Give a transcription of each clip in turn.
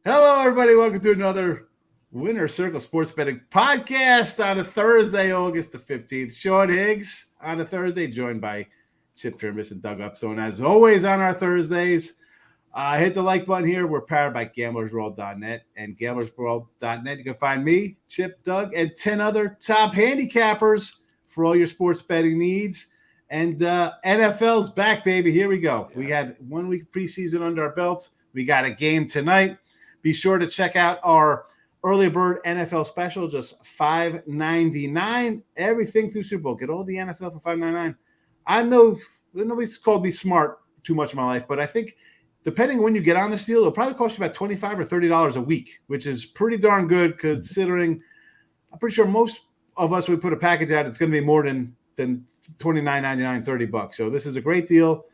Hello, everybody. Welcome to another Winner Circle Sports Betting podcast on a Thursday, August the 15th. Sean Higgs on a Thursday, joined by Chip Chirimbes and Doug Upstone. As always on our Thursdays, hit the like button here. We're powered by GamblersWorld.net and GamblersWorld.net. You can find me, Chip, Doug, and 10 other top handicappers for all your sports betting needs. And NFL's back, baby. Here we go. We had 1 week preseason under our belts. We got a game tonight. Be sure to check out our early bird NFL special, just $5.99. Everything through Super Bowl. Get all the NFL for $5.99. I know nobody's called me smart too much in my life, but I think depending on when you get on this deal, it'll probably cost you about $25 or $30 a week, which is pretty darn good considering I'm pretty sure most of us, we put a package out, it's going to be more than $29.99, $30. So this is a great deal.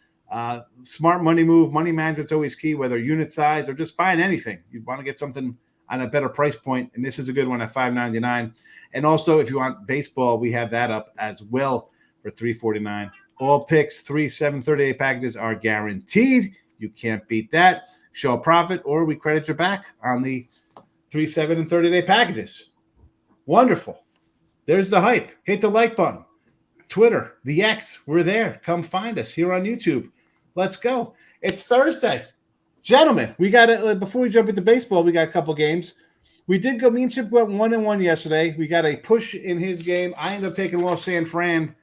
Smart money move. Money management's always key, whether unit size or just buying anything. You want to get something on a better price point, and this is a good one at $5.99. And also, if you want baseball, we have that up as well for $3.49. All picks, 3, 7, 38 packages are guaranteed. You can't beat that. Show a profit, or we credit your back on the 3, 7, and 30-day packages. Wonderful. There's the hype. Hit the like button. Twitter, the X, we're there. Come find us here on YouTube. Let's go. It's Thursday. Gentlemen, we got it. Before we jump into baseball, we got a couple games. We did go, me and Chip went 1-1 yesterday. We got a push in his game. I ended up taking Los San Fran.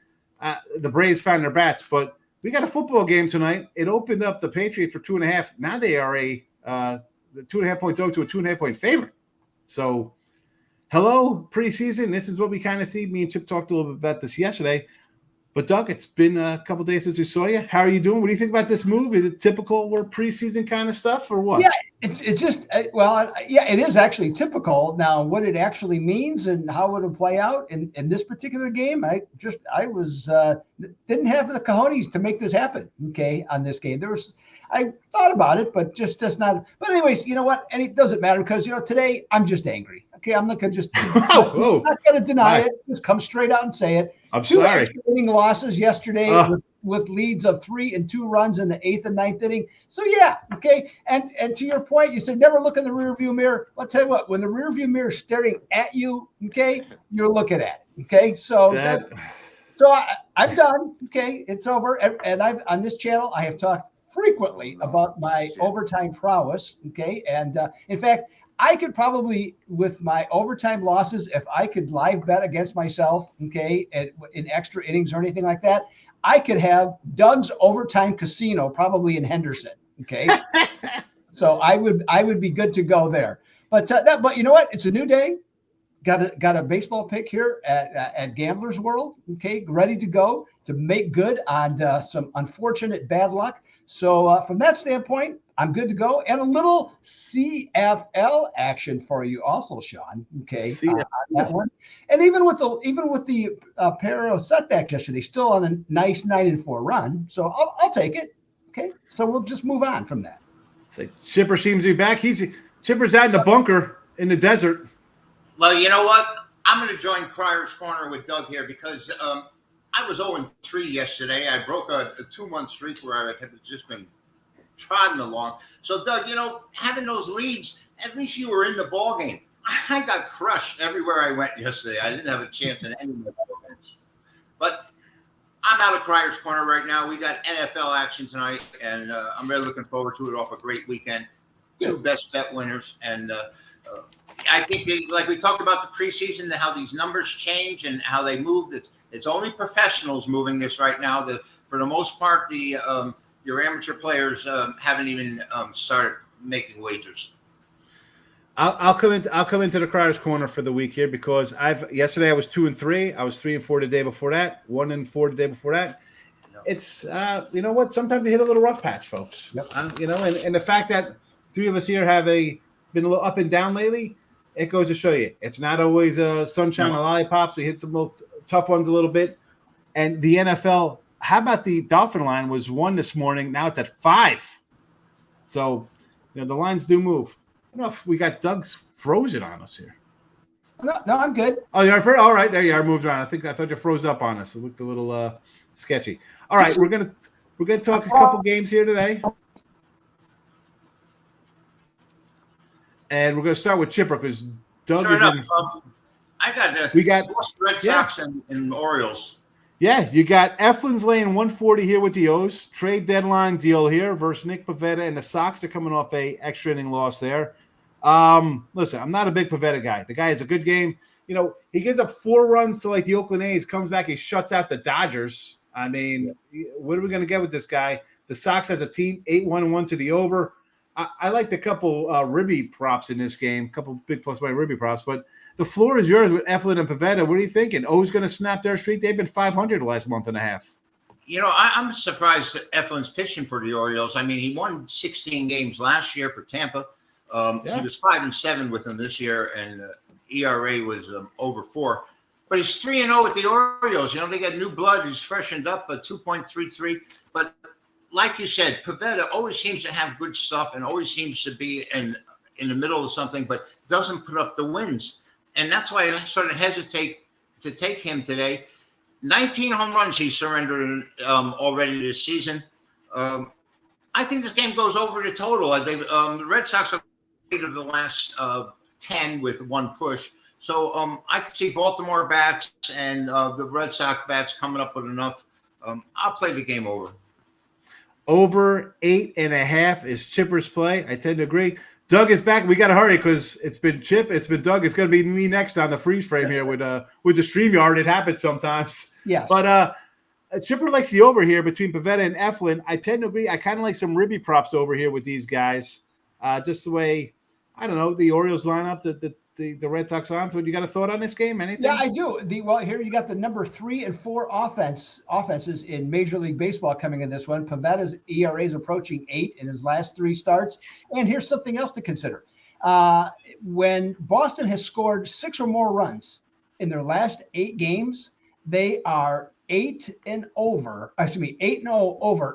The Braves found their bats, but we got a football game tonight. It opened up the Patriots for 2.5. Now they are the 2.5 point dog to a 2.5 point favorite. So, hello, preseason. This is what we kind of see. Me and Chip talked a little bit about this yesterday. But, Doug, it's been a couple days since we saw you. How are you doing? What do you think about this move? Is it typical or preseason kind of stuff or what? Yeah, it's just it is actually typical. Now, what it actually means and how it'll play out in this particular game, I didn't have the cojones to make this happen, okay, on this game. I thought about it, but just does not. But anyways, you know what? And it doesn't matter because, today I'm just angry. Okay, I'm not going to not going to deny it. Just come straight out and say it. I'm sorry. 2 inning losses yesterday with leads of 3 and 2 runs in the 8th and 9th inning. So yeah, okay. And to your point, you said never look in the rearview mirror. I'll tell you what, when the rearview mirror is staring at you, okay, you're looking at it. Okay, so I'm done. Okay, it's over. And I've on this channel I have talked frequently about my overtime prowess. Okay, and in fact, I could probably, with my overtime losses, if I could live bet against myself, okay, in extra innings or anything like that, I could have Doug's overtime casino probably in Henderson, okay. So I would be good to go there. But you know what? It's a new day. Got a baseball pick here at Gamblers World, okay, ready to go to make good on some unfortunate bad luck. So from that standpoint, I'm good to go, and a little CFL action for you, also, Sean. Okay, on that one, and even with the pair of setbacks yesterday, still on a nice 9-4 run. So I'll take it. Okay, so we'll just move on from that. It's like Chipper seems to be back. Chipper's out in the bunker in the desert. Well, you know what? I'm going to join Crier's Corner with Doug here because I was 0-3 yesterday. I broke a 2-month streak where I had just been trodden along. So, Doug, having those leads, at least you were in the ball game. I got crushed everywhere I went yesterday. I didn't have a chance in any of the games. But I'm out of Crier's Corner right now. We got NFL action tonight, and I'm really looking forward to it off a great weekend. 2 best bet winners. And I think, like we talked about the preseason, how these numbers change and how they move. It's only professionals moving this right now. For the most part, your amateur players haven't even started making wagers. I'll come into the Crier's Corner for the week here because yesterday I was 2-3. I was 3-4 the day before that, 1-4 the day before that. It's you know what? Sometimes you hit a little rough patch, folks. Yep. And the fact that 3 of us here have been a little up and down lately, it goes to show you it's not always sunshine and lollipops. We hit some little tough ones a little bit, and the NFL. How about the Dolphin line was 1 this morning? Now it's at 5. So, the lines do move. I don't know if we got Doug's frozen on us here. No, I'm good. Oh, you're all right. There you are. Moved around. I thought you froze up on us. It looked a little sketchy. All right, we're gonna talk a couple games here today. And we're going to start with Chipper because Doug Sure is enough, in. I got We got Boston Red Sox and Orioles. Yeah, you got Eflin's laying 140 here with the O's. Trade deadline deal here versus Nick Pivetta, and the Sox are coming off a extra inning loss there. Listen, I'm not a big Pivetta guy. The guy has a good game. You know, he gives up 4 runs to like the Oakland A's, comes back, he shuts out the Dodgers. I mean, what are we going to get with this guy? The Sox as a team, 8-1-1 to the over. I liked a couple Ribby props in this game, a couple big plus money Ribby props, but the floor is yours with Eflin and Pivetta. What are you thinking? O's going to snap their streak? They've been 500 the last month and a half. You know, I'm surprised that Eflin's pitching for the Orioles. I mean, he won 16 games last year for Tampa. He was 5-7 with them this year, and ERA was over 4. But he's 3-0 with the Orioles. You know, they got new blood. He's freshened up at 2.33. But like you said, Pivetta always seems to have good stuff and always seems to be in the middle of something, but doesn't put up the wins. And that's why I sort of hesitate to take him today. 19 home runs he surrendered already this season. I think this game goes over the total. The Red Sox are 8 of the last 10 with 1 push. So I could see Baltimore bats and the Red Sox bats coming up with enough. I'll play the game over. Over 8.5 is Chipper's play. I tend to agree. Doug is back. We got to hurry because it's been Chip. It's been Doug. It's going to be me next on the freeze frame here with the StreamYard. It happens sometimes. Yes. But Chipper likes the over here between Pivetta and Eflin. I tend to agree. I kind of like some Ribby props over here with these guys. Just the way, I don't know, the Orioles line up, the Red Sox line. But you got a thought on this game? Anything? Yeah, I do. Here you got the number 3 and 4 offenses in Major League Baseball coming in this one. Pavetta's ERA is approaching 8 in his last 3 starts. And here's something else to consider. When Boston has scored 6 or more runs in their last 8 games, they are 8-0 over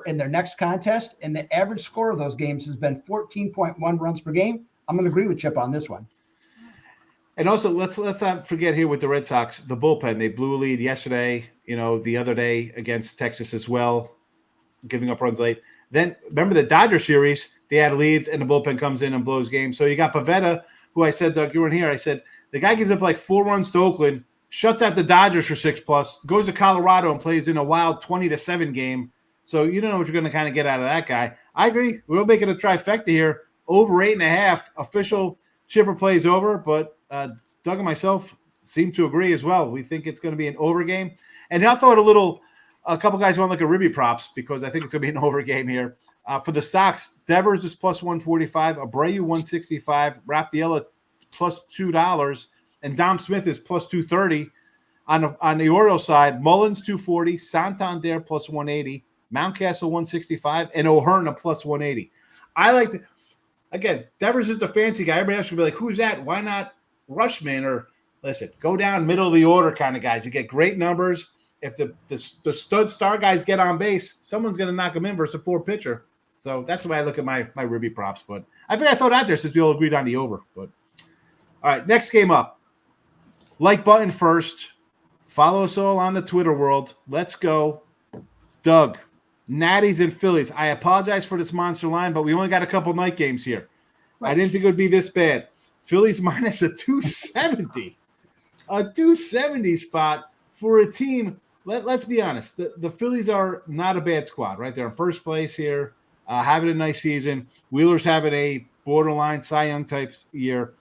in their next contest. And the average score of those games has been 14.1 runs per game. I'm going to agree with Chip on this one. And also, let's not forget here with the Red Sox, the bullpen. They blew a lead yesterday, the other day against Texas as well, giving up runs late. Then, remember the Dodger series, they had leads, and the bullpen comes in and blows games. So you got Pivetta, who I said, Doug, you weren't here. I said, the guy gives up like 4 runs to Oakland, shuts out the Dodgers for 6+, goes to Colorado and plays in a wild 20-7 game. So you don't know what you're going to kind of get out of that guy. I agree. We'll make it a trifecta here. Over 8.5. Official Chipper plays over, but Doug and myself seem to agree as well. We think it's going to be an over game. And I'll throw it a couple guys want to look at Ribby props because I think it's going to be an over game here. For the Sox, Devers is plus 145, Abreu 165, Rafaela plus $2, and Dom Smith is plus 230. On the Orioles side, Mullins 240, Santander plus 180, Mountcastle 165, and O'Hearn a plus 180. I like to, again, Devers is the fancy guy. Everybody else should be like, who's that? Why not Rushman? Or listen, go down middle of the order kind of guys. You get great numbers. If the stud star guys get on base, someone's going to knock them in versus a poor pitcher. So that's the way I look at my Ribby props. But I think I throw it out there since we all agreed on the over. But all right, next game up. Like button first. Follow us all on the Twitter world. Let's go. Doug, Natties and Phillies. I apologize for this monster line, but we only got a couple night games here. Right. I didn't think it would be this bad. Phillies minus a 270. A 270 spot for a team. Let's be honest. The Phillies are not a bad squad, right? They're in first place here, having a nice season. Wheeler's having a borderline Cy Young type year.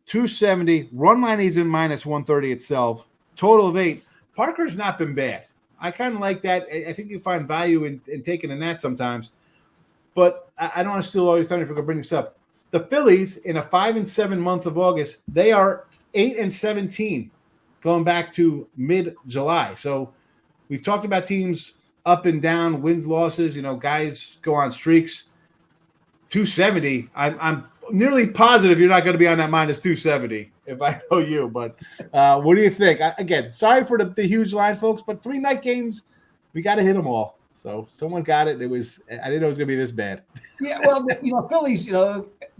270. Run line is in minus 130 itself. Total of 8. Parker's not been bad. I kind of like that. I think you find value in taking a net sometimes. But I don't want to steal all your thunder if we're going to bring this up. The Phillies, in a 5-7 month of August, they are 8-17 going back to mid-July. So we've talked about teams up and down, wins, losses. Guys go on streaks. 270. I'm nearly positive you're not going to be on that minus 270 if I know you. But what do you think? Again, sorry for the huge line, folks, but 3 night games, we got to hit them all. So someone got it. I didn't know it was going to be this bad. Yeah, well, Phillies,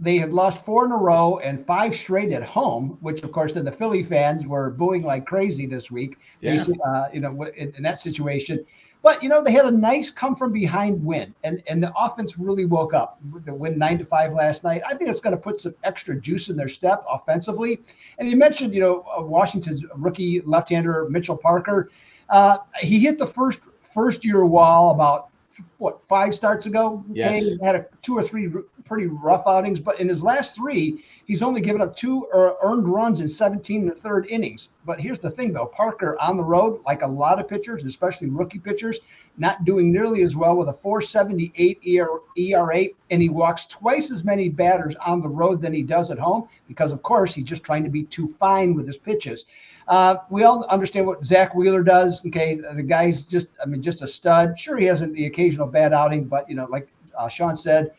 they had lost 4 in a row and 5 straight at home, which of course then the Philly fans were booing like crazy this week. Yeah. In that situation. But they had a nice come from behind win, and the offense really woke up. The win 9-5 last night. I think it's going to put some extra juice in their step offensively. And you mentioned, Washington's rookie left-hander Mitchell Parker. He hit the first year wall about 5 starts ago. Okay, Yes. He had 2 or 3 pretty rough outings, but in his last 3, he's only given up 2 earned runs in 17 1/3 innings. But here's the thing, though: Parker on the road, like a lot of pitchers, especially rookie pitchers, not doing nearly as well with a 4.78 ERA, and he walks twice as many batters on the road than he does at home because, of course, he's just trying to be too fine with his pitches. We all understand what Zach Wheeler does. Okay, the guy's just a stud. Sure, he has the occasional bad outing, but like Sean said,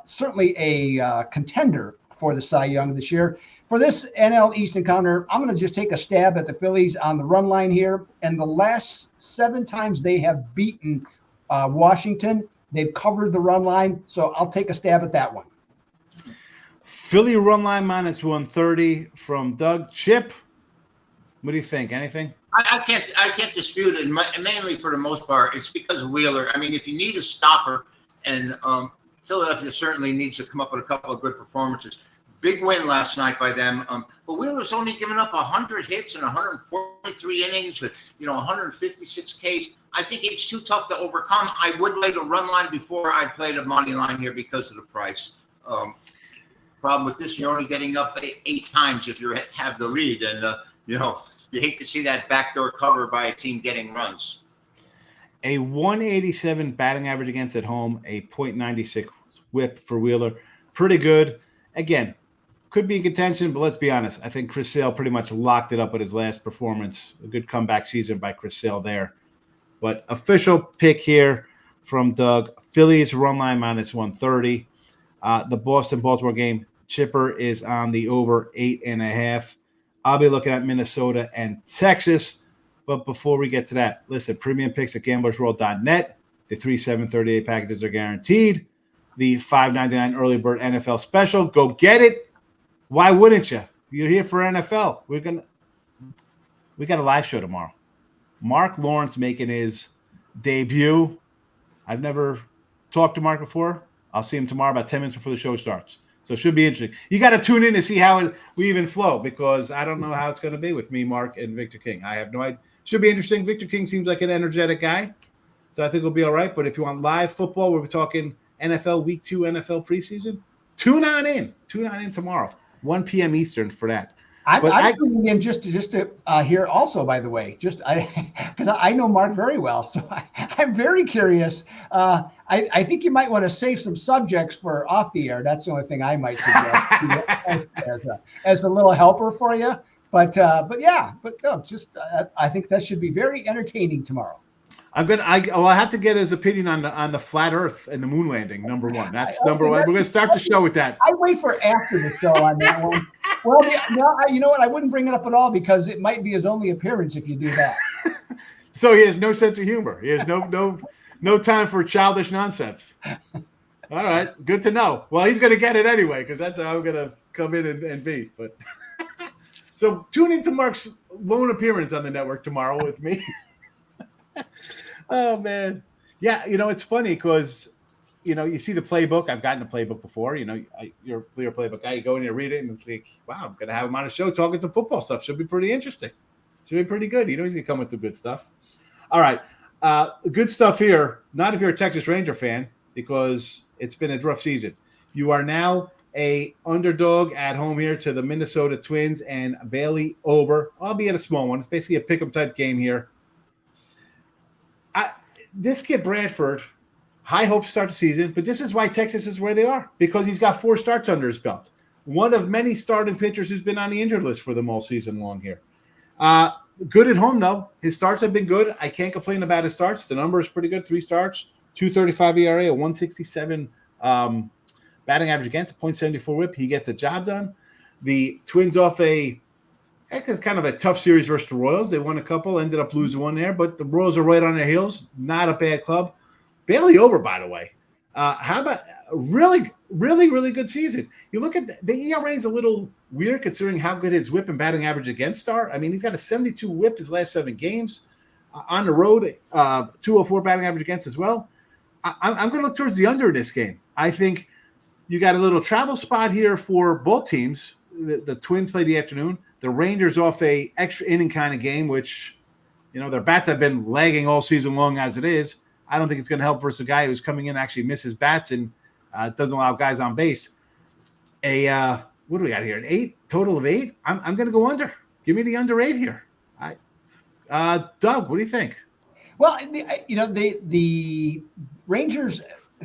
certainly a contender for the Cy Young this year. For this NL East encounter, I'm going to just take a stab at the Phillies on the run line here. And the last 7 times they have beaten Washington, they've covered the run line. So I'll take a stab at that one. Philly run line minus 130 from Doug. Chip, what do you think? Anything? I can't dispute it. And mainly for the most part, it's because of Wheeler. I mean, if you need a stopper, and Philadelphia certainly needs to come up with a couple of good performances. Big win last night by them. But Wheeler's only given up 100 hits in 143 innings with 156 Ks. I think it's too tough to overcome. I would lay the run line before I play the money line here because of the price. Problem with this, you're only getting up 8 times if you have the lead, and you hate to see that backdoor cover by a team getting runs. A 187 batting average against at home, a .96 whip for Wheeler. Pretty good. Again, could be in contention, but let's be honest. I think Chris Sale pretty much locked it up with his last performance. A good comeback season by Chris Sale there. But official pick here from Doug. Phillies run line minus 130. The Boston-Baltimore game, Chipper is on the over 8.5. I'll be looking at Minnesota and Texas. But before we get to that, listen, premium picks at gamblersworld.net. The 3/7/38 packages are guaranteed. The $5.99 early bird NFL special. Go get it. Why wouldn't you? You're here for NFL. We got a live show tomorrow. Mark Lawrence making his debut. I've never talked to Mark before. I'll see him tomorrow about 10 minutes before the show starts. So it should be interesting. You got to tune in to see how we even flow, because I don't know how it's going to be with me, Mark, and Victor King. I have no idea. Should be interesting. Victor King seems like an energetic guy, so I think we'll be all right. But if you want live football, we'll be talking NFL Week 2 NFL preseason. Tune on in tomorrow, 1 p.m. Eastern for that. I'm tuning in just to hear also, by the way, because I know Mark very well, so I'm very curious. I think you might want to save some subjects for off the air. That's the only thing I might suggest as a little helper for you. But no, I think that should be very entertaining tomorrow. I have to get his opinion on the flat Earth and the moon landing. Number one, that's number one. We're going to start the show with that. I wait for after the show on that one. Well, you know what? I wouldn't bring it up at all because it might be his only appearance if you do that. So he has no sense of humor. He has no time for childish nonsense. All right, good to know. Well, he's going to get it anyway because that's how I'm going to come in and be. But so tune into Mark's lone appearance on the network tomorrow with me. Oh man, yeah. It's funny because you see the playbook. I've gotten the playbook before. You're a clear playbook guy. You go in and you read it, and it's like, wow, I'm gonna have him on a show talking some football stuff. Should be pretty interesting. Should be pretty good. He's gonna come with some good stuff. All right, good stuff here. Not if you're a Texas Ranger fan, because it's been a rough season. You are now a underdog at home here to the Minnesota Twins and Bailey Ober, albeit a small one. It's basically a pick'em type game here. This kid Bradford, high hopes to start the season, but this is why Texas is where they are, because he's got 4 starts under his belt. One of many starting pitchers who's been on the injured list for them all season long here. Good at home, though. His starts have been good. I can't complain about his starts. The number is pretty good. 3 starts, 2.35 ERA, a 1.67 batting average against, a .74 whip. He gets the job done. The Twins off a It's kind of a tough series versus the Royals. They won a couple, ended up losing one there, but the Royals are right on their heels. Not a bad club. Bailey Ober, by the way. How about really, really, really good season? You look at the ERA is a little weird considering how good his whip and batting average against are. I mean, he's got a 72 whip his last 7 games. On the road, 204 batting average against as well. I'm going to look towards the under in this game. I think you got a little travel spot here for both teams. The Twins play the afternoon. The Rangers off a extra inning kind of game, which, their bats have been lagging all season long as it is. I don't think it's going to help versus a guy who's coming in actually misses bats and doesn't allow guys on base. What do we got here? An 8 total of 8. I'm going to go under. Give me the under 8 here. Doug, what do you think? Well, the Rangers,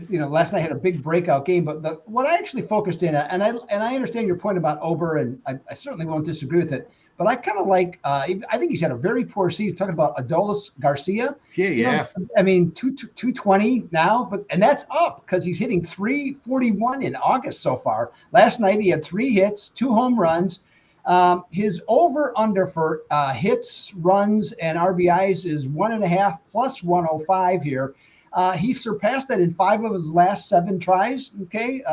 last night had a big breakout game, but what I actually focused in, and I understand your point about Ober, and I certainly won't disagree with it, but I kind of like, I think he's had a very poor season, talking about Adolis Garcia. Yeah. I mean, 220 now, and that's up because he's hitting 341 in August so far. Last night he had 3 hits, 2 home runs. His over-under for hits, runs, and RBIs is 1.5 plus 105 here. He surpassed that in 5 of his last 7 tries. Okay.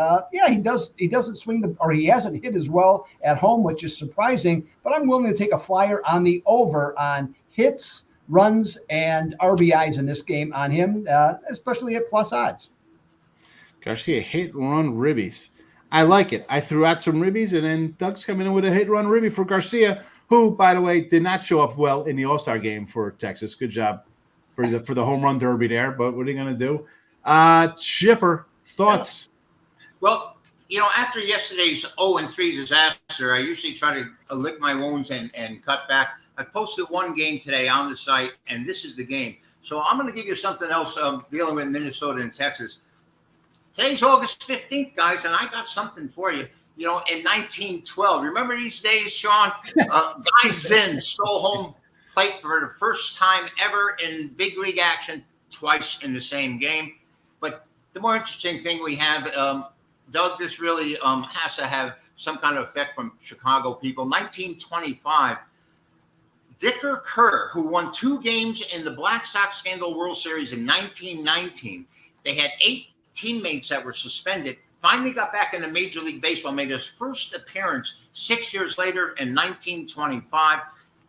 He does. He doesn't swing or he hasn't hit as well at home, which is surprising, but I'm willing to take a flyer on the over on hits, runs, and RBIs in this game on him, especially at plus odds. Garcia hit, run, ribbies. I like it. I threw out some ribbies, and then Doug's coming in with a hit, run, ribby for Garcia, who, by the way, did not show up well in the All-Star game for Texas. Good job for the home run derby there, but what are you going to do? Chipper, thoughts? Well, after yesterday's 0-3 disaster, I usually try to lick my wounds and cut back. I posted one game today on the site, and this is the game. So I'm going to give you something else dealing with Minnesota and Texas. Today's August 15th, guys, and I got something for you. In 1912, remember these days, Sean? Guy Zinn stole home plate for the first time ever in big league action, twice in the same game. But the more interesting thing we have, Doug, this really has to have some kind of effect from Chicago people. 1925, Dicker Kerr, who won 2 games in the Black Sox Scandal World Series in 1919. They had 8 teammates that were suspended, finally got back into Major League Baseball, made his first appearance 6 years later in 1925.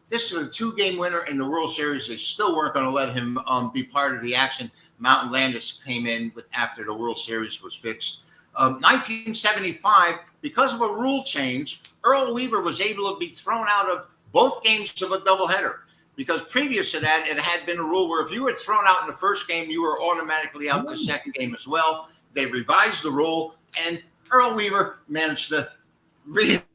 This is a 2-game winner in the World Series. They still weren't going to let him be part of the action. Mountain Landis came in after the World Series was fixed. 1975, because of a rule change, Earl Weaver was able to be thrown out of both games of a doubleheader. Because previous to that, it had been a rule where if you were thrown out in the first game, you were automatically out the second game as well. They revised the rule, and Earl Weaver managed to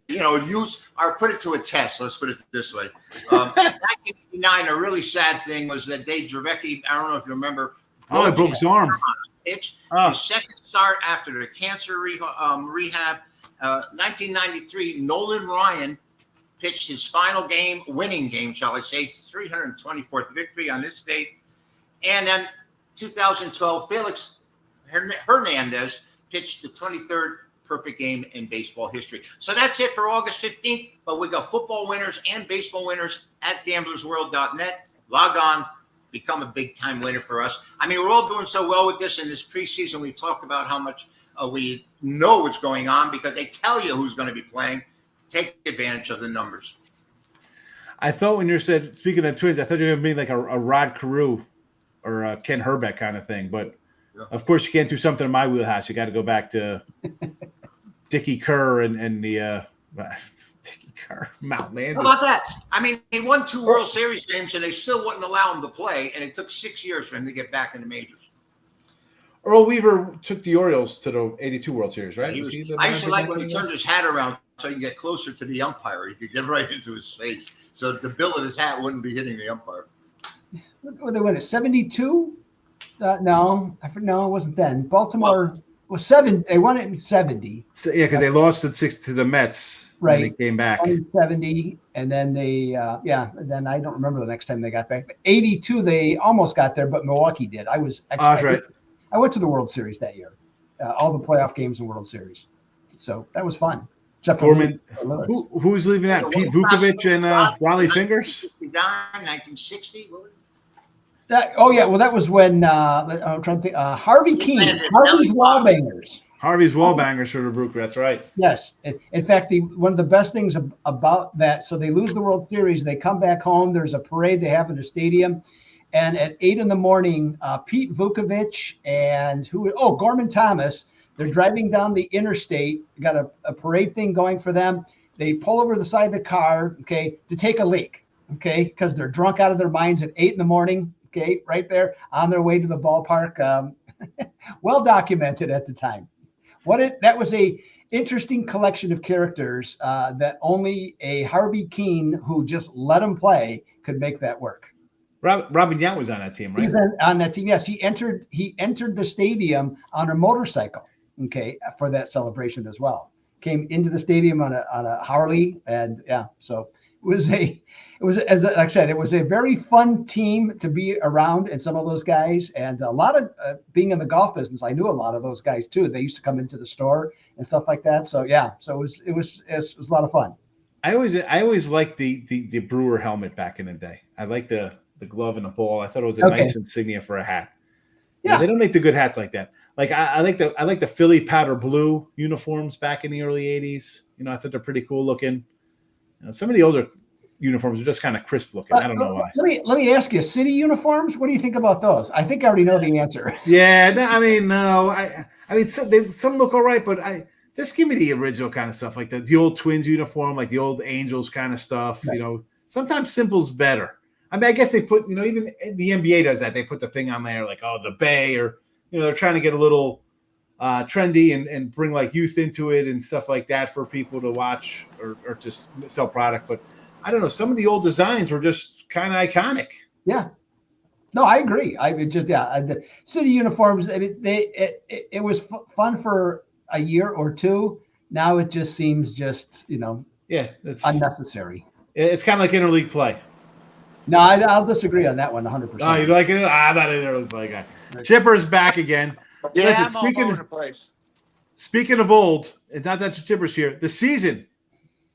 use or put it to a test. Let's put it this way. 1989, a really sad thing was that Dave Dravecky, I don't know if you remember. He broke his arm. Pitch. His second start after the cancer rehab. 1993, Nolan Ryan pitched his final game, winning game, shall I say, 324th victory on this date. And then 2012, Felix Hernandez pitched the 23rd perfect game in baseball history. So that's it for August 15th, but we got football winners and baseball winners at gamblersworld.net. Log on, become a big-time winner for us. I mean, we're all doing so well with this in this preseason. We've talked about how much we know what's going on because they tell you who's going to be playing. Take advantage of the numbers. I thought when you said, speaking of Twins, I thought you were going to be like a Rod Carew or a Ken Herbeck kind of thing. But, of course, you can't do something in my wheelhouse. You got to go back to Dickie Kerr and the Dickie Kerr, Mount Landis. How about that? I mean, he won 2 World Series games, and they still wouldn't allow him to play, and it took 6 years for him to get back in the majors. Earl Weaver took the Orioles to the 82 World Series, right? I used to like when he turned his hat around so he could get closer to the umpire. He could get right into his face. So the bill of his hat wouldn't be hitting the umpire. What they win at 72? No, it wasn't then. Baltimore was 7. They won it in 70. So, yeah, because they lost at 6 to the Mets. Right. They came back. 70, and then they, and then I don't remember the next time they got back. 82, they almost got there, but Milwaukee did. That's right. I went to the World Series that year, all the playoff games and World Series. So that was fun. Except for Gorman. Lewis. Who's leaving out? Pete Vukovich and Raleigh Fingers? 1960. What was it? That was when I'm trying to think. Harvey Keene, Harvey's Wallbangers. Harvey's Wallbangers for the Brook. That's right. Yes. In fact, one of the best things about that, so they lose the World Series, they come back home. There's a parade they have in the stadium, and at 8 a.m, Pete Vukovich and Gorman Thomas. They're driving down the interstate. Got a parade thing going for them. They pull over the side of the car, okay, to take a leak, okay, because they're drunk out of their minds at 8 a.m. Okay, right there on their way to the ballpark. Well documented at the time. That was a interesting collection of characters that only a Harvey Keene, who just let him play, could make that work. Robin Yount was on that team, right? He was on that team, yes. He entered the stadium on a motorcycle, okay, for that celebration as well. Came into the stadium on a Harley, and yeah, so it was as I said, it was a very fun team to be around, and some of those guys, and a lot of being in the golf business, I knew a lot of those guys too. They used to come into the store and stuff like that. So yeah, so it was a lot of fun. I always liked the Brewer helmet back in the day. I liked the glove and the ball. I thought it was a nice insignia for a hat. Yeah, they don't make the good hats like that. Like I like the Philly powder blue uniforms back in the early '80s. I thought they're pretty cool looking. Some of the older uniforms are just kind of crisp looking. I don't know why. Let me ask you, city uniforms. What do you think about those? I think I already know the answer. Yeah, no. I mean, some look all right, but just give me the original kind of stuff, like the old Twins uniform, like the old Angels kind of stuff. Right. Sometimes simple's better. I mean, I guess they put, even the NBA does that. They put the thing on there like, the Bay, or, they're trying to get a little trendy and bring like youth into it and stuff like that for people to watch or just sell product. But I don't know. Some of the old designs were just kind of iconic. Yeah. No, I agree. The city uniforms, I mean, it was fun for a year or two. Now it just seems it's unnecessary. It's kind of like interleague play. No, I'll disagree on that one 100%. Oh, you like it? I'm not an interleague play guy. Chipper's back again. Yeah, listen, I'm all over the place. Speaking of old, it's not that Chipper's here. The season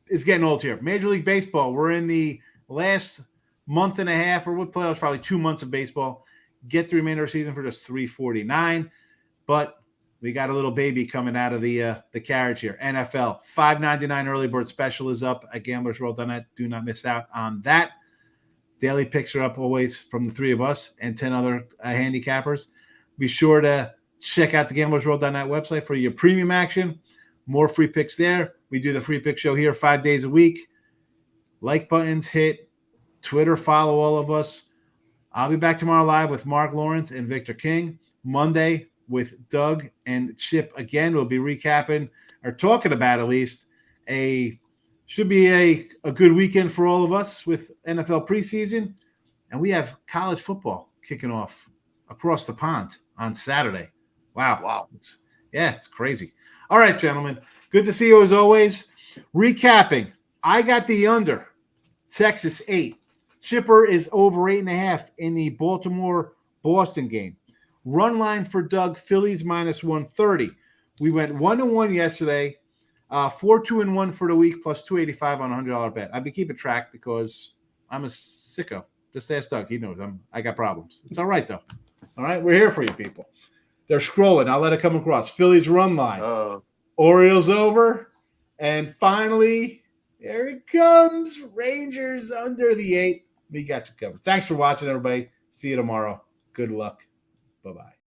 is getting old here. Major League Baseball, we're in the last month and a half, or what playoffs, probably 2 months of baseball. Get the remainder of the season for just $3.49. But we got a little baby coming out of the carriage here. NFL, $5.99 early bird special is up at gamblersworld.net. Do not miss out on that. Daily picks are up always from the three of us and 10 other handicappers. Be sure to check out the gamblersworld.net website for your premium action. More free picks there. We do the free pick show here 5 days a week. Like buttons hit. Twitter, follow all of us. I'll be back tomorrow live with Mark Lawrence and Victor King. Monday with Doug and Chip again. We'll be recapping, or talking about at least, should be a good weekend for all of us with NFL preseason. And we have college football kicking off across the pond on Saturday. Wow. It's crazy. All right, gentlemen. Good to see you as always. Recapping. I got the under. Texas 8. Chipper is over 8.5 in the Baltimore-Boston game. Run line for Doug, Phillies minus 130. We went 1-1 yesterday. 4-2-1 for the week, plus 285 on a $100 bet. I've been keeping track because I'm a sicko. Just ask Doug. He knows I got problems. It's all right, though. All right? We're here for you, people. They're scrolling. I'll let it come across. Phillies run line. Orioles over. And finally, there it comes. Rangers under the 8. We got you covered. Thanks for watching, everybody. See you tomorrow. Good luck. Bye-bye.